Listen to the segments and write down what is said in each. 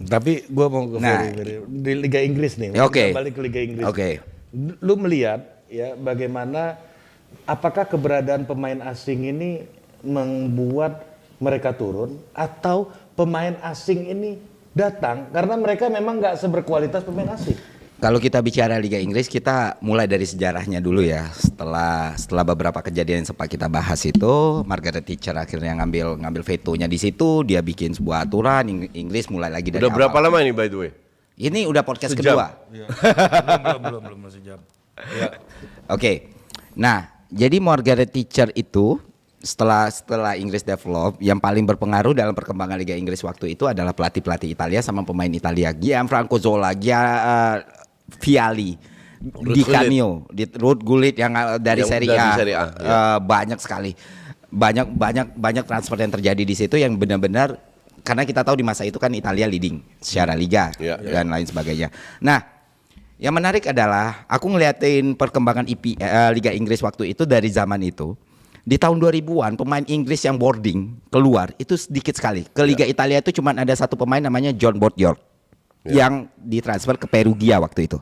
Tapi gue mau ke di Liga Inggris nih. Oke. Kita balik ke Liga Inggris. Oke. Lu melihat ya bagaimana apakah keberadaan pemain asing ini membuat mereka turun atau pemain asing ini datang karena mereka memang nggak seberkualitas pemain asing. Kalau kita bicara Liga Inggris, kita mulai dari sejarahnya dulu ya. Setelah beberapa kejadian yang sempat kita bahas itu, Margaret Thatcher akhirnya ngambil vetonya di situ. Dia bikin sebuah aturan Inggris mulai lagi dari Udah awal. berapa lama ini by the way? Ini udah podcast Sejam. kedua. Ya. belum masih jam. Ya. Oke. Nah, jadi Margaret Thatcher itu setelah Inggris develop, yang paling berpengaruh dalam perkembangan Liga Inggris waktu itu adalah pelatih Italia sama pemain Italia, Gianfranco Zola, Vialli, Di Canio, Ruud Gullit yang dari Serie A, ya. Banyak sekali, banyak transfer yang terjadi di situ yang benar-benar karena kita tahu di masa itu kan Italia leading secara liga dan lain sebagainya. Nah, yang menarik adalah aku ngeliatin perkembangan Liga Inggris waktu itu dari zaman itu. Di tahun 2000-an pemain Inggris yang boarding keluar itu sedikit sekali. Ke Liga Italia itu cuma ada satu pemain namanya John Bodyard yang ditransfer ke Perugia waktu itu.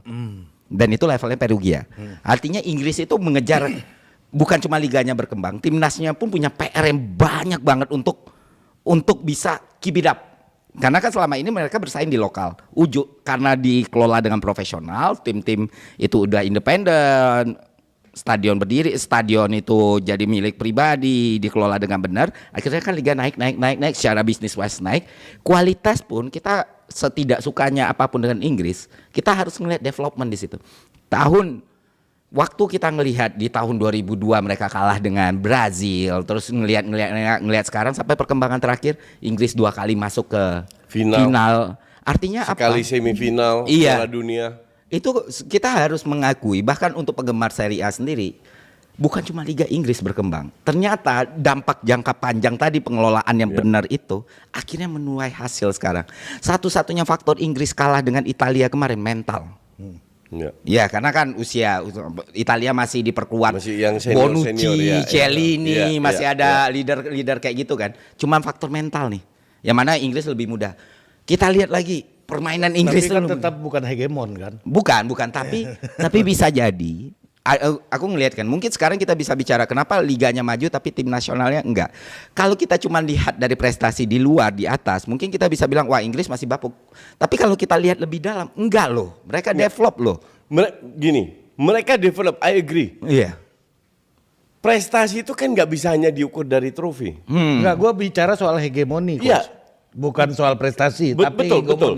Dan itu levelnya Perugia. Artinya Inggris itu mengejar bukan cuma liganya berkembang, timnasnya pun punya PR yang banyak banget untuk bisa keep it up. Karena kan selama ini mereka bersaing di lokal. Karena dikelola dengan profesional, tim-tim itu udah independen. Stadion berdiri, stadion itu jadi milik pribadi, dikelola dengan benar. Akhirnya kan liga naik secara bisnis wise naik. Kualitas pun kita setidak sukanya apapun dengan Inggris, kita harus ngelihat development di situ. Waktu kita ngelihat di tahun 2002 mereka kalah dengan Brazil, terus ngelihat sekarang sampai perkembangan terakhir Inggris 2 kali masuk ke final. Artinya sekali apa? semifinal Piala Dunia. Itu kita harus mengakui bahkan untuk penggemar Serie A sendiri bukan cuma Liga Inggris berkembang. Ternyata dampak jangka panjang tadi pengelolaan yang benar itu akhirnya menuai hasil sekarang. Satu-satunya faktor Inggris kalah dengan Italia kemarin mental. Ya karena kan usia Italia masih diperkuat, masih yang senior, Bonucci, Chiellini, masih ada leader kayak gitu kan. Cuman faktor mental nih. Yang mana Inggris lebih mudah. Kita lihat lagi permainan Inggris tapi kan tetap bukan hegemon kan? Bukan, tapi bisa jadi. Aku ngelihat kan, mungkin sekarang kita bisa bicara kenapa liganya maju tapi tim nasionalnya enggak. Kalau kita cuma lihat dari prestasi di luar, di atas, mungkin kita bisa bilang wah Inggris masih bapuk. Tapi kalau kita lihat lebih dalam, enggak loh. Mereka develop loh. Mereka develop, I agree. Iya. Prestasi itu kan nggak bisa hanya diukur dari trofi. Enggak, gue bicara soal hegemoni, Coach. Iya. Bukan soal prestasi, tapi Betul.